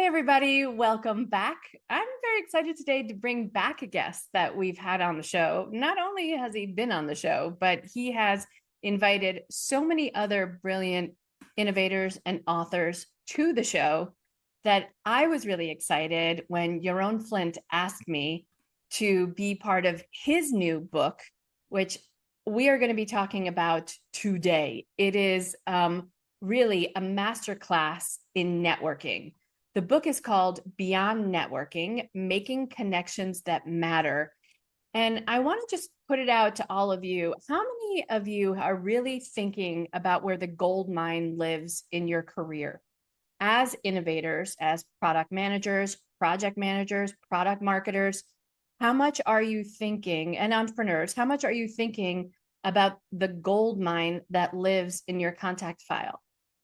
Hey, everybody, welcome back. I'm very excited today to bring back a guest that we've had on the show. Not only has he been on the show, but he has invited so many other brilliant innovators and authors to the show that I was really excited when Yaron Flint asked me to be part of his new book, which we are going to be talking about today. It is really a masterclass in networking. The book is called Beyond Networking, Making Connections That Matter. And I want to just put it out to all of you. How many of you are really thinking about where the gold mine lives in your career? As innovators, as product managers, project managers, product marketers, how much are you thinking, and entrepreneurs, how much are you thinking about the gold mine that lives in your contact file?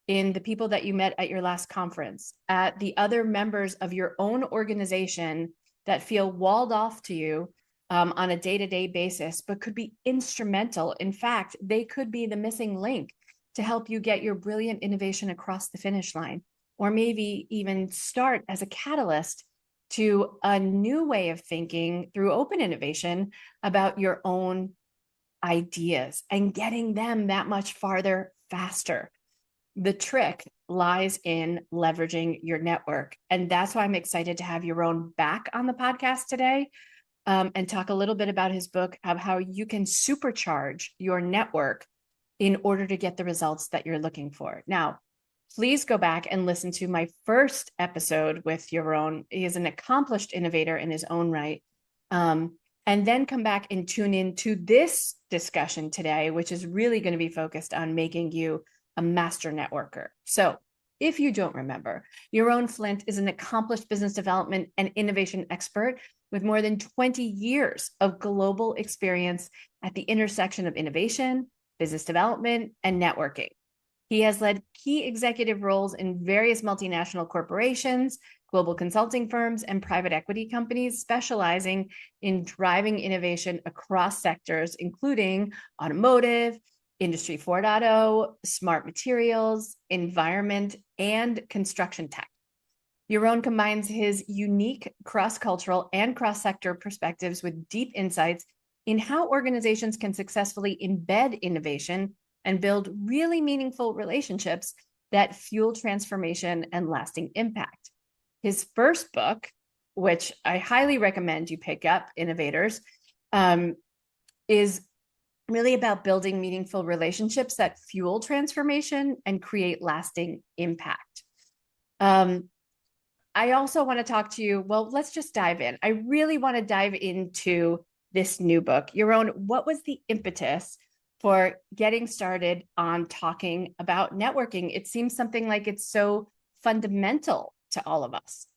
In the people that you met at your last conference, at the other members of your own organization that feel walled off to you on a day-to-day basis, but could be instrumental. In fact, they could be the missing link to help you get your brilliant innovation across the finish line, or maybe even start as a catalyst to a new way of thinking through open innovation about your own ideas and getting them that much farther faster. The trick lies in leveraging your network. And that's why I'm excited to have Yaron back on the podcast today and talk a little bit about his book of how you can supercharge your network in order to get the results that you're looking for. Now, please go back and listen to my first episode with Yaron. He is an accomplished innovator in his own right. And then come back and tune in to this discussion today, which is really going to be focused on making you a master networker. So if you don't remember, Yaron Flint is an accomplished business development and innovation expert with more than 20 years of global experience at the intersection of innovation, business development, and networking. He has led key executive roles in various multinational corporations, global consulting firms, and private equity companies, specializing in driving innovation across sectors, including automotive, Industry 4.0, smart materials, environment, and construction tech. Yaron combines his unique cross-cultural and cross-sector perspectives with deep insights in how organizations can successfully embed innovation and build really meaningful relationships that fuel transformation and lasting impact. His first book, which I highly recommend you pick up, innovators, is really about building meaningful relationships that fuel transformation and create lasting impact. I also want to talk to you. Well, let's just dive in. I really want to dive into this new book. Yaron, what was the impetus for getting started on talking about networking? It seems something like it's so fundamental to all of us.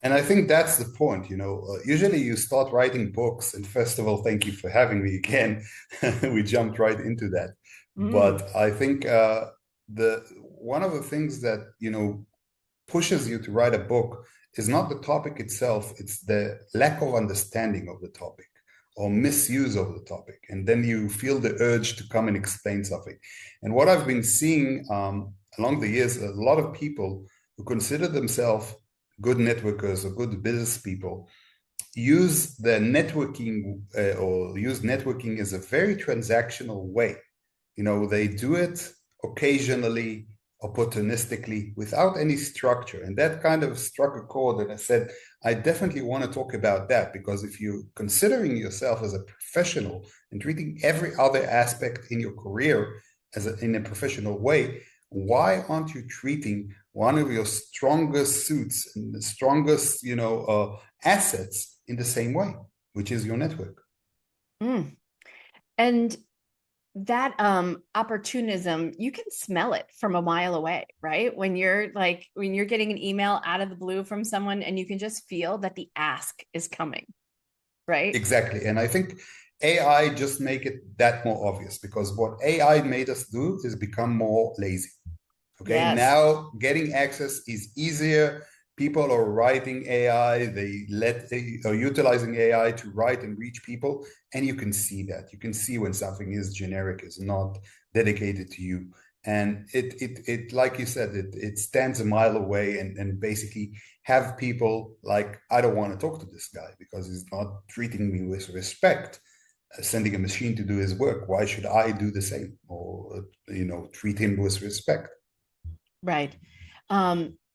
And I think that's the point, usually you start writing books, and first of all, thank you for having me again. We jumped right into that. But I think the one of the things that, pushes you to write a book is not the topic itself, it's the lack of understanding of the topic or misuse of the topic. And then you feel the urge to come and explain something. And what I've been seeing along the years, a lot of people who consider themselves good networkers or good business people use the networking or use networking as a very transactional way. They do it occasionally, opportunistically, without any structure. And that kind of struck a chord, and I said, I definitely want to talk about that, because if you're considering yourself as a professional and treating every other aspect in your career in a professional way, why aren't you treating one of your strongest suits and the strongest, assets in the same way, which is your network? And that opportunism, you can smell it from a mile away, right? When you're getting an email out of the blue from someone and you can just feel that the ask is coming, right? Exactly. And I think AI just make it that more obvious, because what AI made us do is become more lazy. Okay, Yes. now getting access is easier. People are writing AI, they are utilizing AI to write and reach people. And you can see that. You can see when something is generic, is not dedicated to you. And it like you said, it stands a mile away, and basically have people like, I don't want to talk to this guy because he's not treating me with respect, sending a machine to do his work. Why should I do the same, or treat him with respect? Right.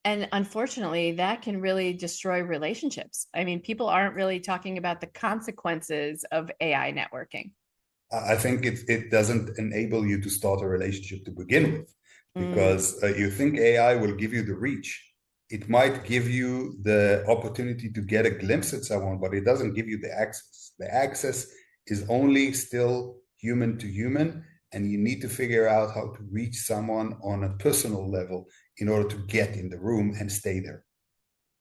And unfortunately, that can really destroy relationships. I mean, people aren't really talking about the consequences of AI networking. I think it doesn't enable you to start a relationship to begin with, Mm, because you think AI will give you the reach. It might give you the opportunity to get a glimpse at someone, but it doesn't give you the access. The access is only still human to human, and you need to figure out how to reach someone on a personal level in order to get in the room and stay there.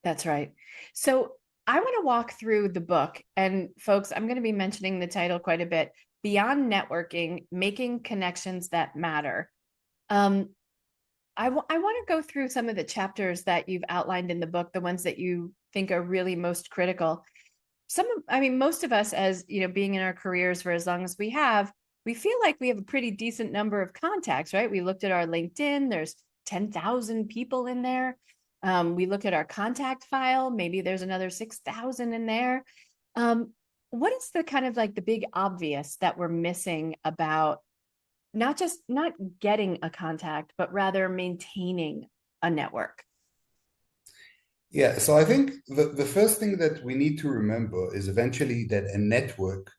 that's right. So I want to walk through the book. And folks, I'm going to be mentioning the title quite a bit: Beyond Networking, Making Connections That Matter. Um, I want to go through some of the chapters that you've outlined in the book, the ones that you think are really most critical. I mean, most of us, as you know, being in our careers for as long as we have, we feel like we have a pretty decent number of contacts, right? We looked at our LinkedIn, there's 10,000 people in there. We look at our contact file, maybe there's another 6,000 in there. Um, what is the kind of like the big obvious that we're missing about not getting a contact, but rather maintaining a network? Yeah, so I think the first thing that we need to remember is eventually that a network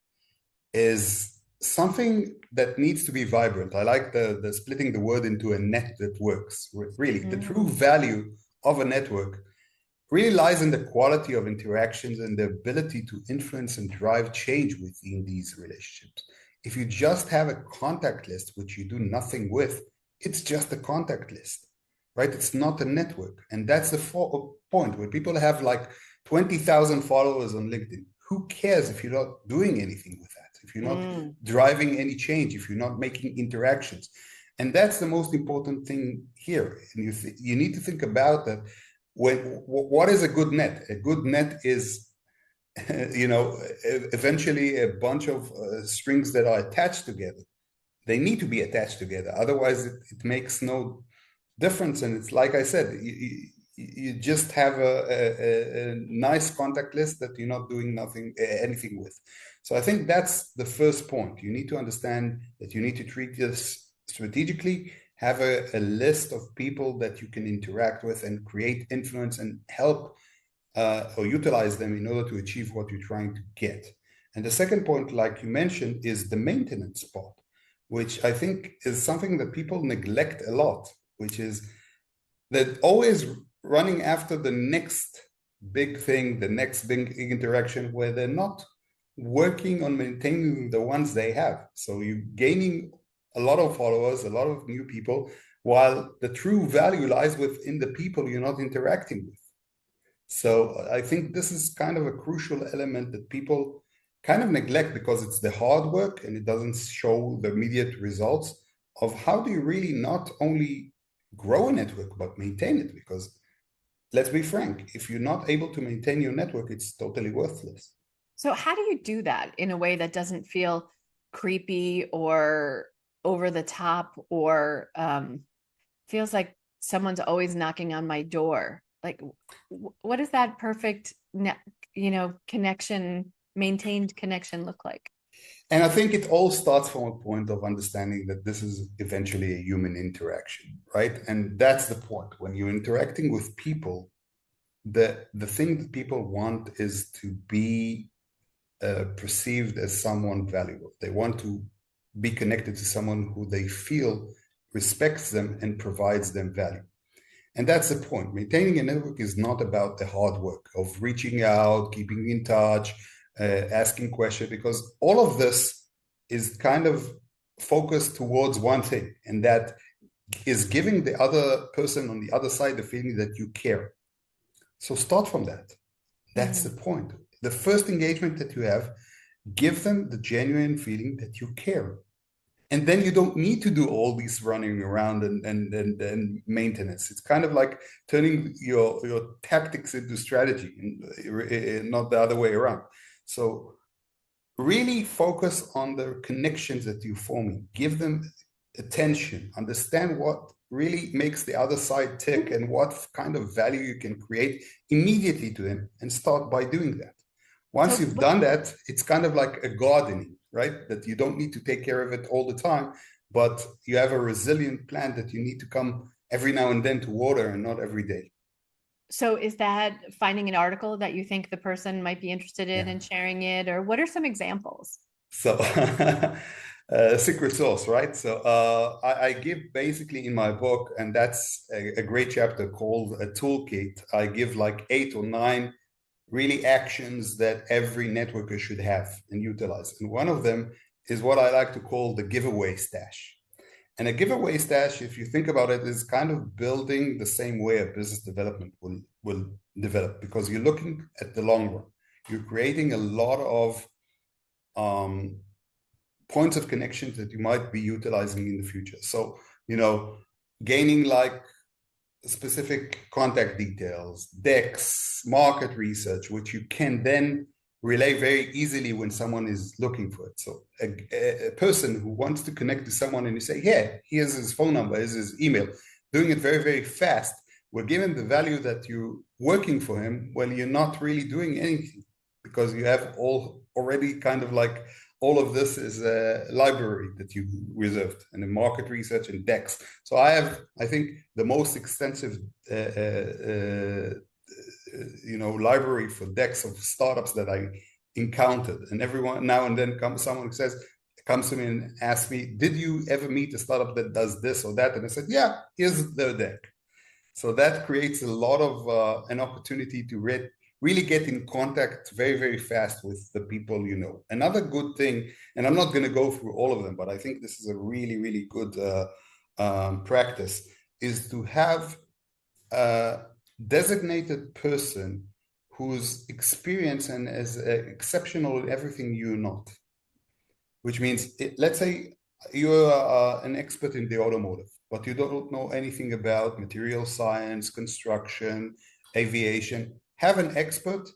is something that needs to be vibrant. I like the splitting the word into a net that works. Really, the true Mm, value of a network really lies in the quality of interactions and the ability to influence and drive change within these relationships. If you just have a contact list which you do nothing with, it's just a contact list, right? It's not a network. And that's the point where people have like 20,000 followers on LinkedIn. Who cares if you're not doing anything with that? If you're not mm. driving any change, if you're not making interactions? And that's the most important thing here. And you need to think about that. What is a good net? A good net is, eventually a bunch of strings that are attached together. They need to be attached together. Otherwise, it makes no difference. And it's like I said, you just have a nice contact list that you're not doing anything with. So I think that's the first point. You need to understand that you need to treat this strategically, have a list of people that you can interact with and create influence and help or utilize them in order to achieve what you're trying to get. And the second point, like you mentioned, is the maintenance part, which I think is something that people neglect a lot, which is that always running after the next big thing, the next big interaction, where they're not working on maintaining the ones they have. So you're gaining a lot of followers, a lot of new people, while the true value lies within the people you're not interacting with. So I think this is kind of a crucial element that people kind of neglect because it's the hard work and it doesn't show the immediate results of how do you really not only grow a network but maintain it. Because let's be frank, if you're not able to maintain your network, it's totally worthless. So how do you do that in a way that doesn't feel creepy or over the top or feels like someone's always knocking on my door? Like, what does that perfect, connection, maintained connection look like? And I think it all starts from a point of understanding that this is eventually a human interaction, right? And that's the point. When you're interacting with people, the thing that people want is to be perceived as someone valuable. They want to be connected to someone who they feel respects them and provides them value. And that's the point. Maintaining a network is not about the hard work of reaching out, keeping in touch, asking questions, because all of this is kind of focused towards one thing, and that is giving the other person on the other side the feeling that you care. So start from that. That's the Mm. point. The first engagement that you have, give them the genuine feeling that you care. And then you don't need to do all these running around and maintenance. It's kind of like turning your tactics into strategy, and not the other way around. So really focus on the connections that you're forming. Give them attention, understand what really makes the other side tick and what kind of value you can create immediately to him, and start by doing that. Once you've done that, it's kind of like a gardening, right? That you don't need to take care of it all the time, but you have a resilient plant that you need to come every now and then to water, and not every day. So is that finding an article that you think the person might be interested in and sharing it, or what are some examples? So secret sauce, right? So I give basically in my book, and that's a great chapter called a toolkit. I give like 8 or 9 really actions that every networker should have and utilize. And one of them is what I like to call the giveaway stash. And a giveaway stash, if you think about it, is kind of building the same way a business development will develop, because you're looking at the long run. You're creating a lot of points of connections that you might be utilizing in the future. So, gaining like specific contact details, decks, market research, which you can then relay very easily when someone is looking for it. So a person who wants to connect to someone and you say, yeah, here's his phone number, here's his email, doing it very, very fast, will give him the value that you're working for him when you're not really doing anything, because you have already kind of like all of this is a library that you reserved, and the market research and decks. So I have, I think, the most extensive library for decks of startups that I encountered. And everyone now and then someone comes to me and asks me, did you ever meet a startup that does this or that? And I said, yeah, here's the deck. So that creates a lot of an opportunity to really get in contact very, very fast with the people you know. Another good thing, and I'm not going to go through all of them, but I think this is a really, really good practice, is to have a designated person whose experience and is exceptional in everything you're not. Which means, let's say you're an expert in the automotive, but you don't know anything about material science, construction, aviation. Have an expert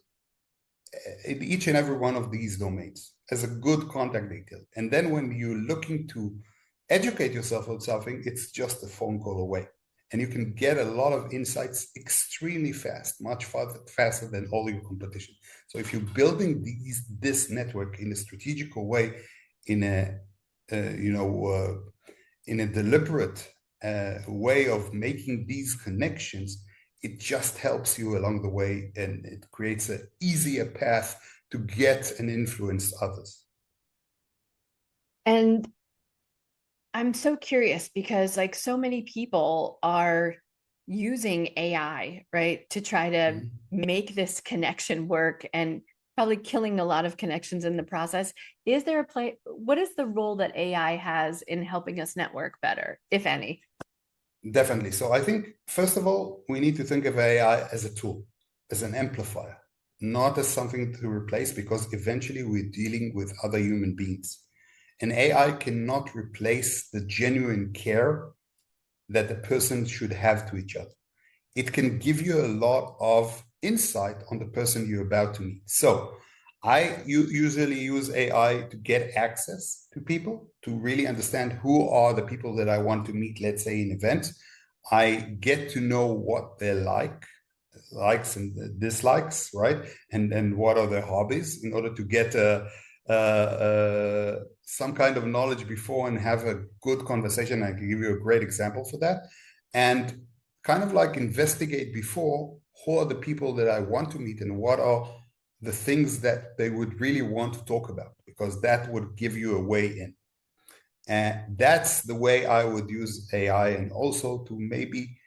in each and every one of these domains as a good contact detail. And then when you're looking to educate yourself on something, it's just a phone call away. And you can get a lot of insights extremely fast, much faster than all your competition. So if you're building this network in a strategical way, in a deliberate way of making these connections, it just helps you along the way, and it creates an easier path to get and influence others. And I'm so curious because like so many people are using AI, right, to try to make this connection work, and probably killing a lot of connections in the process. Is there what is the role that AI has in helping us network better, if any? Definitely. So I think, first of all, we need to think of AI as a tool, as an amplifier, not as something to replace, because eventually we're dealing with other human beings. And AI cannot replace the genuine care that a person should have to each other. It can give you a lot of insight on the person you're about to meet. So I usually use AI to get access to people, to really understand who are the people that I want to meet, let's say in events. I get to know what they likes and dislikes, right? And what are their hobbies, in order to get some kind of knowledge before and have a good conversation. I can give you a great example for that. And kind of like investigate before, who are the people that I want to meet and what are the things that they would really want to talk about, because that would give you a way in. And that's the way I would use AI, and also to maybe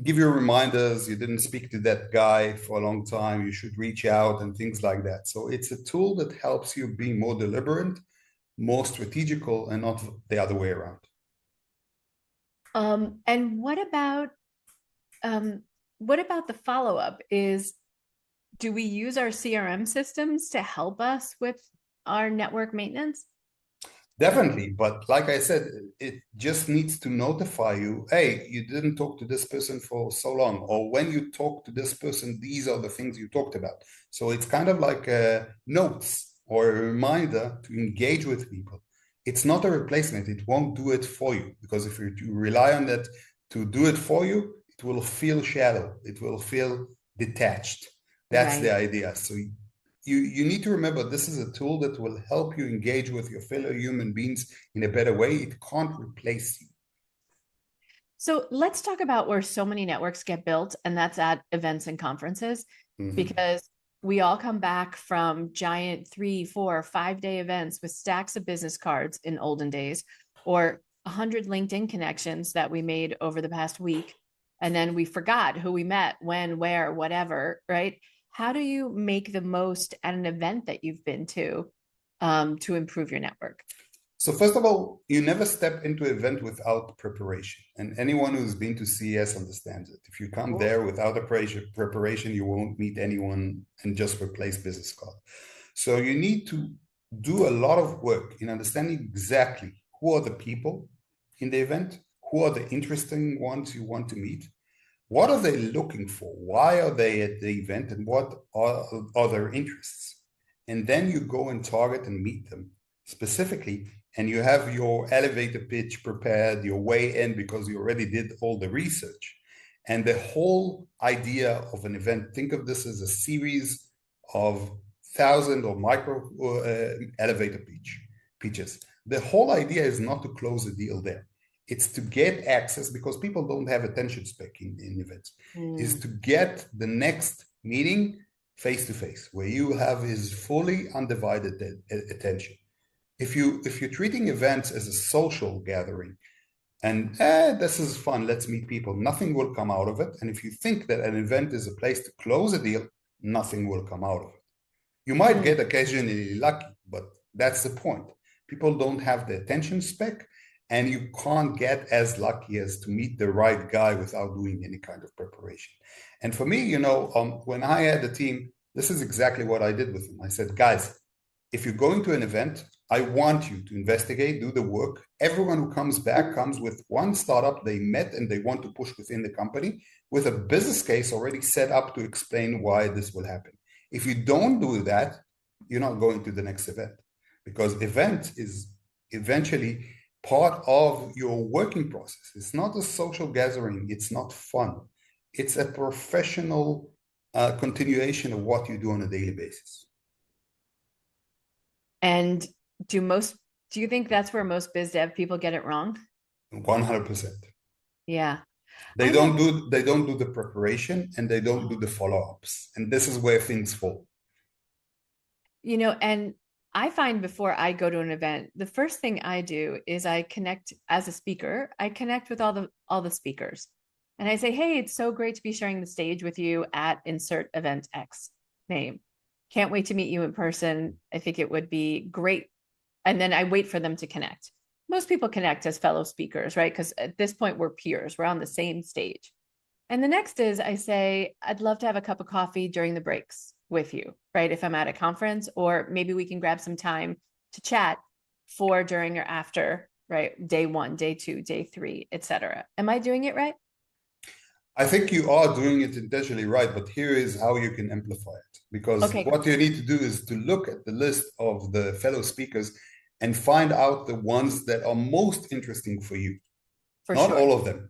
give you reminders, you didn't speak to that guy for a long time, you should reach out, and things like that. So it's a tool that helps you be more deliberate, more strategical, and not the other way around. And what about the follow-up? Do we use our CRM systems to help us with our network maintenance? Definitely. But like I said, it just needs to notify you, hey, you didn't talk to this person for so long, or when you talk to this person, these are the things you talked about. So it's kind of like notes or a reminder to engage with people it's not a replacement. It won't do it for you, because if you rely on that to do it for you, it will feel shallow. It will feel detached. That's the Right. idea. So you need to remember this is a tool that will help you engage with your fellow human beings in a better way. It can't replace you. So let's talk about where so many networks get built, and that's at events and conferences, Mm-hmm. because we all come back from giant 3, 4, 5 day events with stacks of business cards in olden days, or 100 LinkedIn connections that we made over the past week. And then we forgot who we met, when, where, whatever, right? How do you make the most at an event that you've been to improve your network? So first of all, you never step into an event without preparation. And anyone who's been to CES understands it. If you come there without a preparation, you won't meet anyone and just replace business card. So you need to do a lot of work in understanding exactly who are the people in the event, who are the interesting ones you want to meet, what are they looking for, why are they at the event, and what are their interests. And then you go and target and meet them specifically, and you have your elevator pitch prepared, your way in, because you already did all the research. And the whole idea of an event, think of this as a series of thousand or micro elevator pitches. The whole idea is not to close a deal there. It's to get access, because people don't have attention span in events, is Mm. to get the next meeting face to face, where you have his fully undivided attention. If you're treating events as a social gathering and this is fun, let's meet people, nothing will come out of it. And if you think that an event is a place to close a deal, nothing will come out of it. You might Mm. get occasionally lucky, but that's the point. People don't have the attention spec, and you can't get as lucky as to meet the right guy without doing any kind of preparation. And for me, when I had a team, this is exactly what I did with them. I said, guys, if you're going to an event, I want you to investigate, do the work. Everyone who comes back comes with one startup they met and they want to push within the company, with a business case already set up to explain why this will happen. If you don't do that, you're not going to the next event, because event is eventually part of your working process. It's not a social gathering. It's not fun. It's a professional continuation of what you do on a daily basis. And do most do you think that's where most biz dev people get it wrong? 100%. Yeah. They I know, don't do the preparation, and they don't do the follow-ups. And this is where things fall. and I find before I go to an event, the first thing I do is I connect as a speaker. I connect with all the speakers. And I say, "Hey, it's so great to be sharing the stage with you at insert event X name. Can't wait to meet you in person. I think it would be great." And then I wait for them to connect. Most people connect as fellow speakers, right? Because at this point, we're peers, we're on the same stage. And the next is I say, "I'd love to have a cup of coffee during the breaks with you," right? If I'm at a conference, or maybe we can grab some time to chat for, during, or after, right? Day one, day two, day three, etc. Am I doing it right? I think you are doing it intentionally right, but here is how you can amplify it. Because Okay, what you need to do is to look at the list of the fellow speakers and find out the ones that are most interesting for you, for not sure. all of them.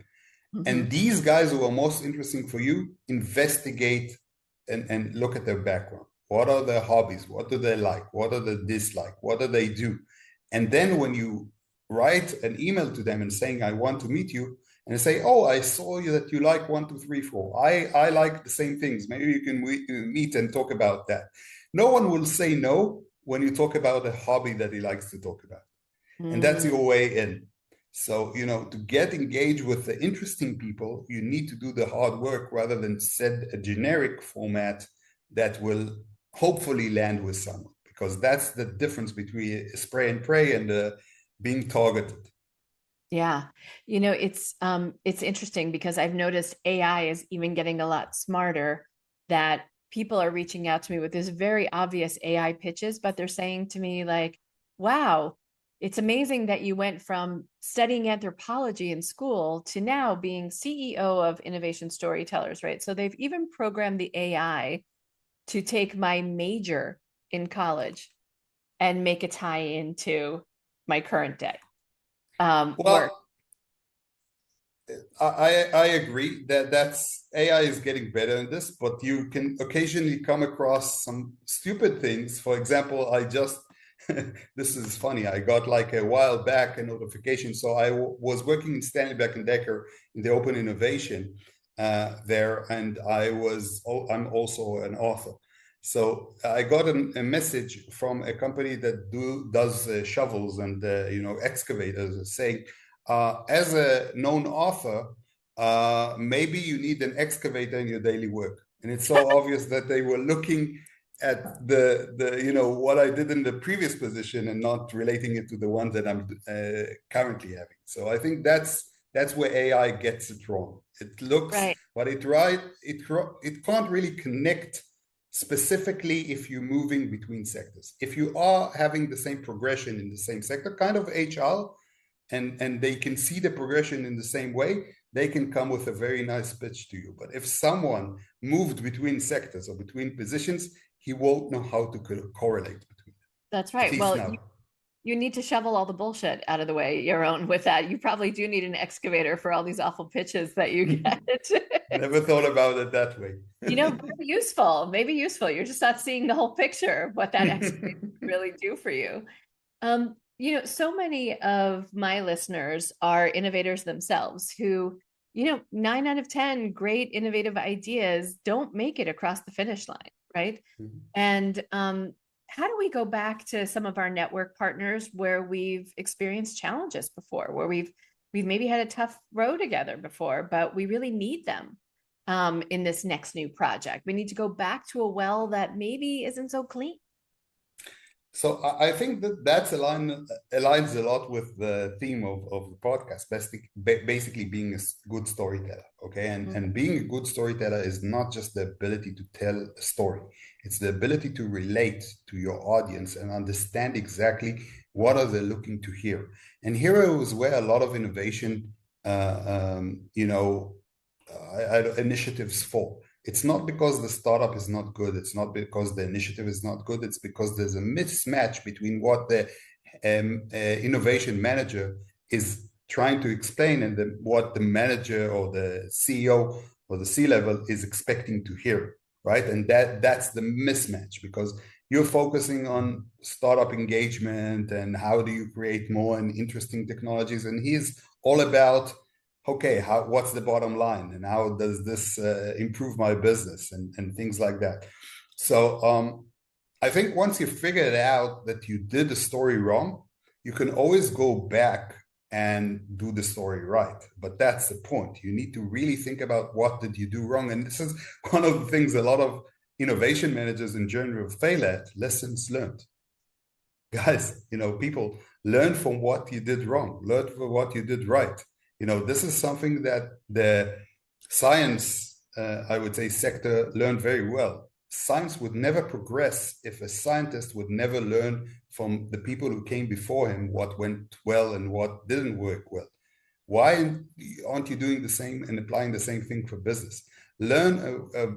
Mm-hmm. And these guys who are most interesting for you, investigate and look at their background. What are their hobbies? What do they like? What are they dislike? What do they do? And then when you write an email to them and saying, I want to meet you, and they say, oh, I saw you that you like 1, 2, 3, 4. I like the same things. Maybe you can meet and talk about that. No one will say no when you talk about a hobby that he likes to talk about. And that's Mm. your way in. So, to get engaged with the interesting people, you need to do the hard work rather than set a generic format that will hopefully land with someone, because that's the difference between spray and pray and being targeted. Yeah. It's interesting because I've noticed AI is even getting a lot smarter, that people are reaching out to me with this very obvious AI pitches, but they're saying to me like, "Wow, it's amazing that you went from studying anthropology in school to now being CEO of Innovation Storytellers," right? So they've even programmed the AI to take my major in college and make a tie into my current day work. Well, I agree that AI is getting better in this, but you can occasionally come across some stupid things. For example, this is funny. I got like a while back a notification. So I was working in Stanley Black and Decker in the open innovation there, and I'm also an author. So I got a message from a company that does shovels and excavators saying, as a known author, maybe you need an excavator in your daily work. And it's so obvious that they were looking at the what I did in the previous position and not relating it to the one that I'm currently having. So I think that's where AI gets it wrong. It looks Right. but it can't really connect specifically if you're moving between sectors. If you are having the same progression in the same sector, kind of HR, and they can see the progression in the same way, they can come with a very nice pitch to you. But if someone moved between sectors or between positions, he won't know how to correlate between them. That's At right. least Well, now. you need to shovel all the bullshit out of the way, Yaron, with that. You probably do need an excavator for all these awful pitches that you get. Never thought about it that way. Maybe useful, maybe useful. You're just not seeing the whole picture of what that excavator really do for you. So many of my listeners are innovators themselves who, 9 out of 10 great innovative ideas don't make it across the finish line, right? Mhm. And how do we go back to some of our network partners where we've experienced challenges before, where we've maybe had a tough row together before, but we really need them in this next new project? We need to go back to a well that maybe isn't so clean. So I think that aligns a lot with the theme of the podcast, basically being a good storyteller, okay? And being a good storyteller is not just the ability to tell a story. It's the ability to relate to your audience and understand exactly what are they looking to hear. And here is where a lot of innovation, initiatives fall. It's not because the startup is not good. It's not because the initiative is not good. It's because there's a mismatch between what the innovation manager is trying to explain and what the manager or the CEO or the C-level is expecting to hear, right? And that's the mismatch, because you're focusing on startup engagement and how do you create more and interesting technologies. And he's all about, okay, what's the bottom line and how does this improve my business and things like that. So I think once you figure it out that you did the story wrong, you can always go back and do the story right. But that's the point. You need to really think about what did you do wrong. And this is one of the things a lot of innovation managers in general fail at: lessons learned. Guys, people learn from what you did wrong, learn from what you did right. This is something that the science, I would say, sector learned very well. Science would never progress if a scientist would never learn from the people who came before him what went well and what didn't work well. Why aren't you doing the same and applying the same thing for business? Learn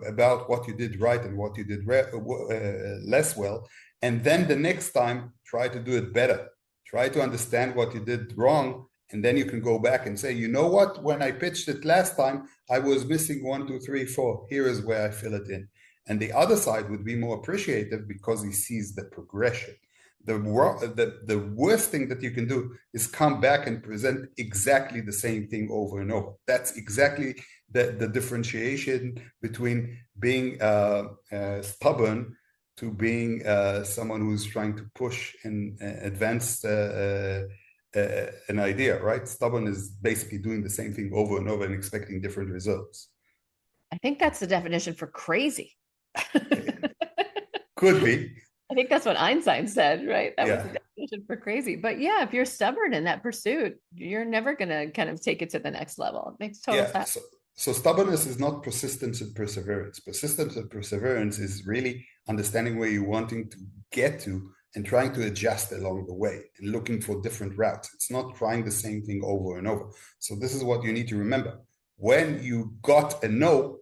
about what you did right and what you did less well. And then the next time, try to do it better. Try to understand what you did wrong. And then you can go back and say, you know what, when I pitched it last time, I was missing 1, 2, 3, 4. Here is where I fill it in. And the other side would be more appreciative because he sees the progression. The worst thing that you can do is come back and present exactly the same thing over and over. That's exactly the differentiation between being stubborn to being someone who's trying to push and advance an idea, right? Stubborn is basically doing the same thing over and over and expecting different results. I think that's the definition for crazy. Could be. I think that's what Einstein said, right? That was Yeah. the definition for crazy. But yeah, if you're stubborn in that pursuit, you're never going to kind of take it to the next level. It makes total sense. So stubbornness is not persistence and perseverance. Persistence and perseverance is really understanding where you're wanting to get to and trying to adjust along the way and looking for different routes. It's not trying the same thing over and over. So this is what you need to remember. When you got a no,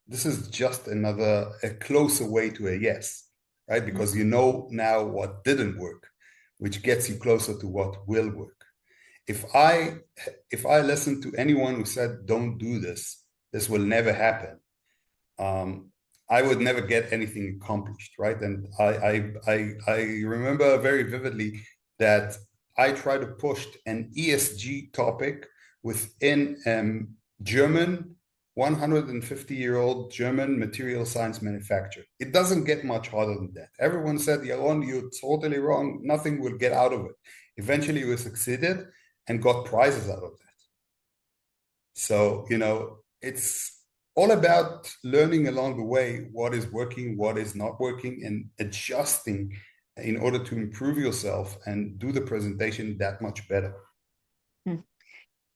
this is just a closer way to a yes, right? Because you know now what didn't work. which gets you closer to what will work. If I listen to anyone who said don't do this, this will never happen, um, I would never get anything accomplished, right? And I remember very vividly that I tried to push an ESG topic within German 150-year-old German material science manufacturer. It doesn't get much harder than that. Everyone said, Yaron, you're totally wrong. Nothing will get out of it. Eventually, we succeeded and got prizes out of that. So, it's all about learning along the way what is working, what is not working, and adjusting in order to improve yourself and do the presentation that much better.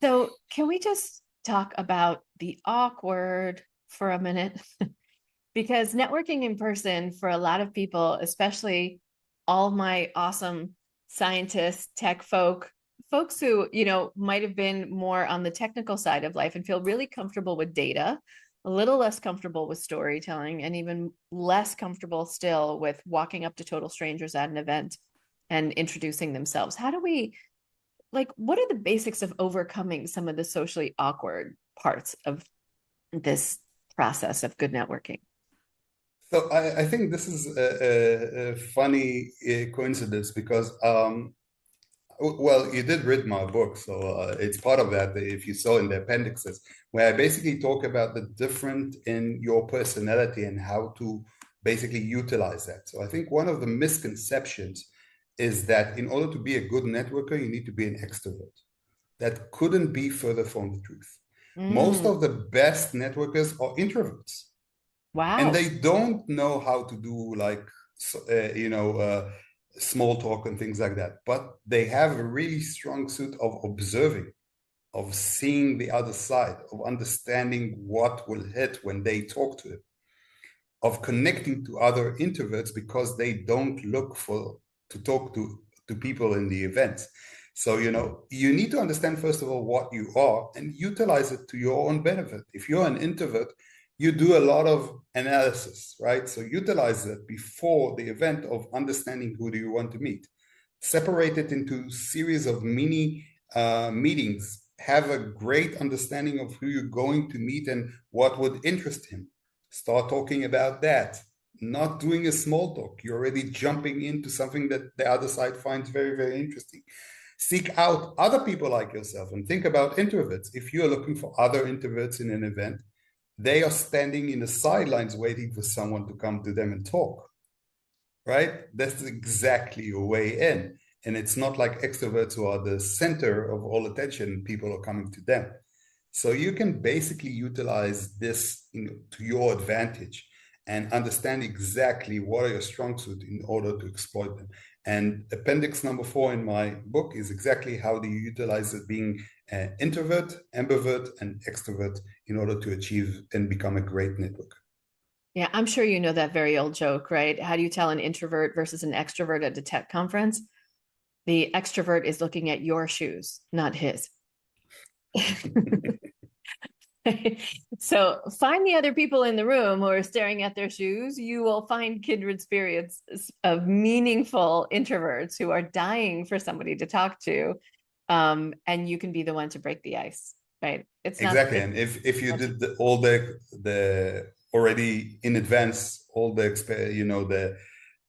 So can we just talk about the awkward for a minute? Because networking in person for a lot of people, especially all my awesome scientists, tech folks who, might have been more on the technical side of life and feel really comfortable with data, a little less comfortable with storytelling, and even less comfortable still with walking up to total strangers at an event and introducing themselves. How do we, what are the basics of overcoming some of the socially awkward parts of this process of good networking? So I think this is a funny coincidence because, well, you did read my book, so it's part of that, if you saw in the appendixes, where I basically talk about the difference in your personality and how to basically utilize that. So I think one of the misconceptions is that in order to be a good networker, you need to be an extrovert. That couldn't be further from the truth. Most of the best networkers are introverts. Wow. And they don't know how to do small talk and things like that. But they have a really strong suit of observing, of seeing the other side, of understanding what will hit when they talk to it, of connecting to other introverts because they don't look to talk to people in the events. So, you need to understand, first of all, what you are and utilize it to your own benefit. If you're an introvert, you do a lot of analysis, right? So utilize it before the event of understanding who do you want to meet. Separate it into series of mini meetings. Have a great understanding of who you're going to meet and what would interest him. Start talking about that. Not doing a small talk. You're already jumping into something that the other side finds very, very interesting. Seek out other people like yourself and think about introverts. If you're looking for other introverts in an event, they are standing in the sidelines waiting for someone to come to them and talk, right? That's exactly your way in. And it's not like extroverts who are the center of all attention, people are coming to them. So you can basically utilize this to your advantage and understand exactly what are your strong suits in order to exploit them. And appendix number 4 in my book is exactly how do you utilize it being an introvert, ambivert, and extrovert in order to achieve and become a great networker. Yeah, I'm sure you know that very old joke, right? How do you tell an introvert versus an extrovert at a tech conference? The extrovert is looking at your shoes, not his. So find the other people in the room who are staring at their shoes. You will find kindred spirits of meaningful introverts who are dying for somebody to talk to. And you can be the one to break the ice, right? It's not exactly. And if you did all the already in advance, all the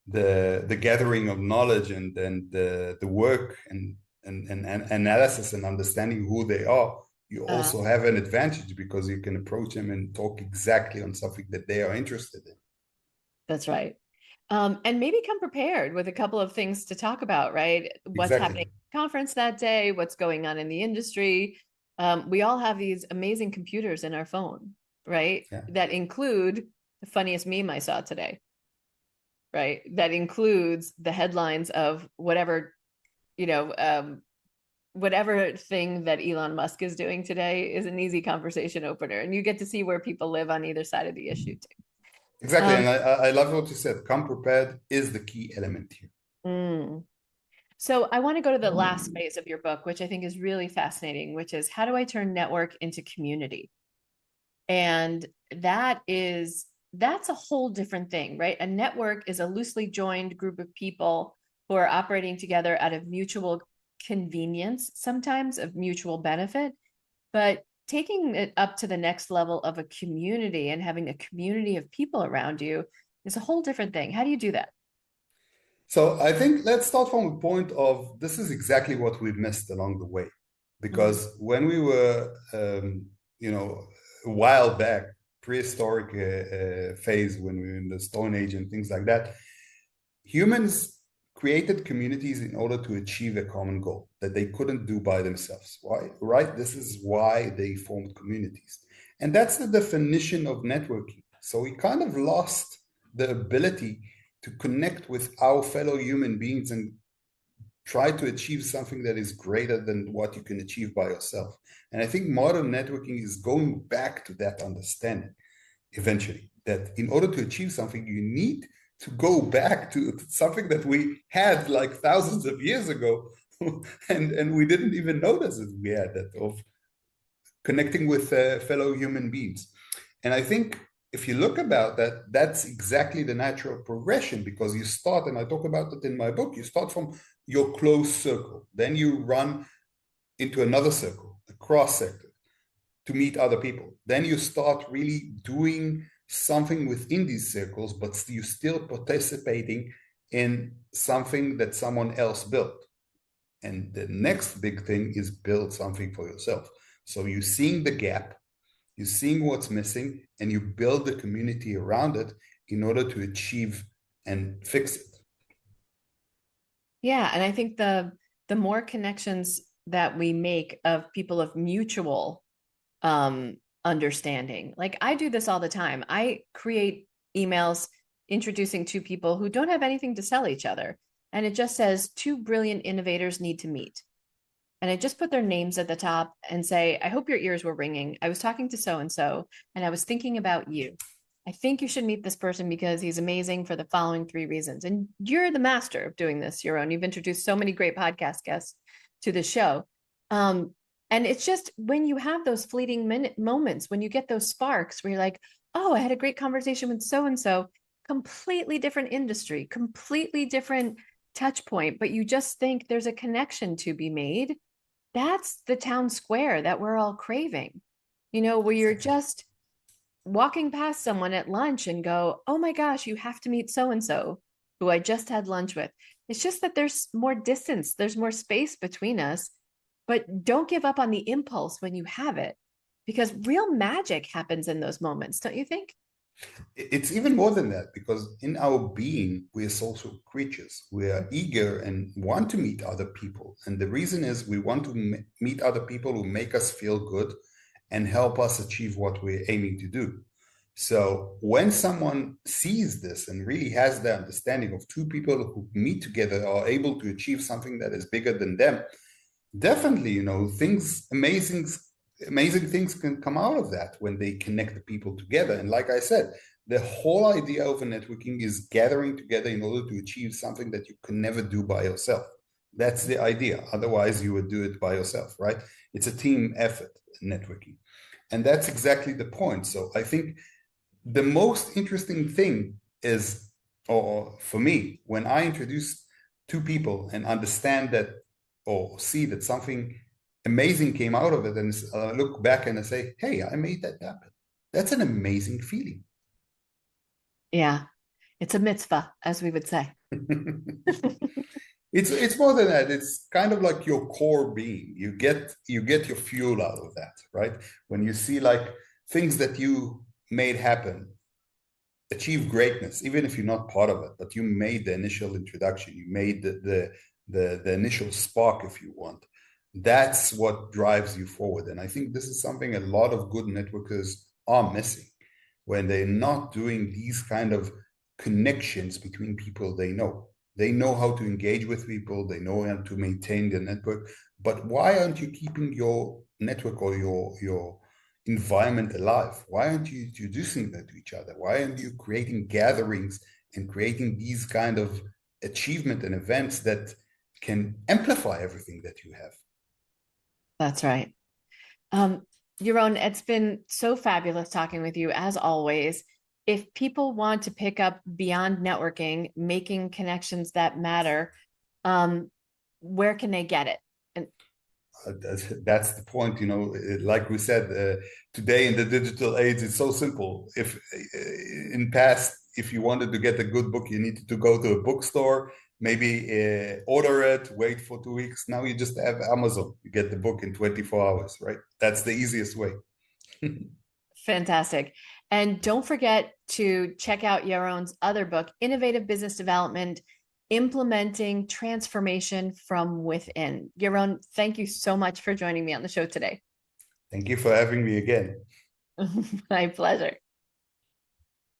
the gathering of knowledge and the work and analysis and understanding who they are, you also have an advantage because you can approach them and talk exactly on something that they are interested in. That's right. And maybe come prepared with a couple of things to talk about, right? What's Exactly. happening at the conference that day, what's going on in the industry. We all have these amazing computers in our phone, right? Yeah. That include the funniest meme I saw today, right? That includes the headlines of whatever, whatever thing that Elon Musk is doing today is an easy conversation opener. And you get to see where people live on either side of the issue too. Exactly. And I love what you said. Come prepared is the key element here. So I want to go to the last phase of your book, which I think is really fascinating, which is how do I turn network into community? And that's a whole different thing, right? A network is a loosely joined group of people who are operating together out of mutual convenience, sometimes of mutual benefit, but taking it up to the next level of a community and having a community of people around you is a whole different thing. How do you do that? So I think let's start from a point of this is exactly what we've missed along the way. Because when we were, a while back, prehistoric phase, when we were in the Stone Age and things like that, humans created communities in order to achieve a common goal that they couldn't do by themselves. Why? Right? This is why they formed communities. And that's the definition of networking. So we kind of lost the ability to connect with our fellow human beings and try to achieve something that is greater than what you can achieve by yourself. And I think modern networking is going back to that understanding eventually, that in order to achieve something, you need to go back to something that we had like thousands of years ago. and we didn't even notice that we had that, of connecting with fellow human beings. And I think if you look about that, that's exactly the natural progression, because you start, and I talk about it in my book, you start from your close circle, then you run into another circle, a cross sector, to meet other people. Then you start really doing something within these circles, but you're still participating in something that someone else built. And the next big thing is build something for yourself. So you're seeing the gap, you're seeing what's missing, and you build the community around it in order to achieve and fix it. Yeah, and I think the more connections that we make of people of mutual understanding. Like I do this all the time. I create emails introducing two people who don't have anything to sell each other. And it just says two brilliant innovators need to meet. And I just put their names at the top and say, I hope your ears were ringing. I was talking to so and I was thinking about you. I think you should meet this person because he's amazing for the following three reasons. And you're the master of doing this, Yaron. You've introduced so many great podcast guests to the show. And it's just when you have those fleeting moments, when you get those sparks where you're like, oh, I had a great conversation with so, completely different industry, completely different touch point, but you just think there's a connection to be made. That's the town square that we're all craving, where you're just walking past someone at lunch and go, oh my gosh, you have to meet so who I just had lunch with. It's just that there's more distance, there's more space between us, but don't give up on the impulse when you have it, because real magic happens in those moments, don't you think? It's even more than that, because in our being, we are social creatures. We are eager and want to meet other people. And the reason is we want to meet other people who make us feel good and help us achieve what we're aiming to do. So when someone sees this and really has the understanding of two people who meet together are able to achieve something that is bigger than them, definitely, amazing things can come out of that when they connect the people together. And like I said, the whole idea of a networking is gathering together in order to achieve something that you can never do by yourself. That's the idea. Otherwise, you would do it by yourself, right? It's a team effort, networking. And that's exactly the point. So I think the most interesting thing is, or for me, when I introduce two people and understand that, or see that something amazing came out of it, and look back and I say, hey, I made that happen. That's an amazing feeling. Yeah, it's a mitzvah, as we would say. It's more than that. It's kind of like your core being. You get your fuel out of that, right? When you see like things that you made happen, achieve greatness, even if you're not part of it, but you made the initial introduction, you made the initial spark, if you want. That's what drives you forward. And I think this is something a lot of good networkers are missing, when they're not doing these kind of connections between people they know. They know how to engage with people, they know how to maintain their network, but why aren't you keeping your network or your environment alive? Why aren't you introducing that to each other? Why aren't you creating gatherings and creating these kind of achievement and events that can amplify everything that you have? That's right. Yaron, it's been so fabulous talking with you as always. If people want to pick up beyond networking, making connections that matter, um, where can they get it? And That's the point, like we said, today in the digital age, it's so simple. If in past, if you wanted to get a good book, you needed to go to a bookstore, maybe order it, wait for 2 weeks. Now you just have Amazon. You get the book in 24 hours, right? That's the easiest way. fantastic. And don't forget to check out Yaron's other book, Innovative Business Development, Implementing Transformation from Within. Yaron, thank you so much for joining me on the show today. Thank you for having me again. My pleasure.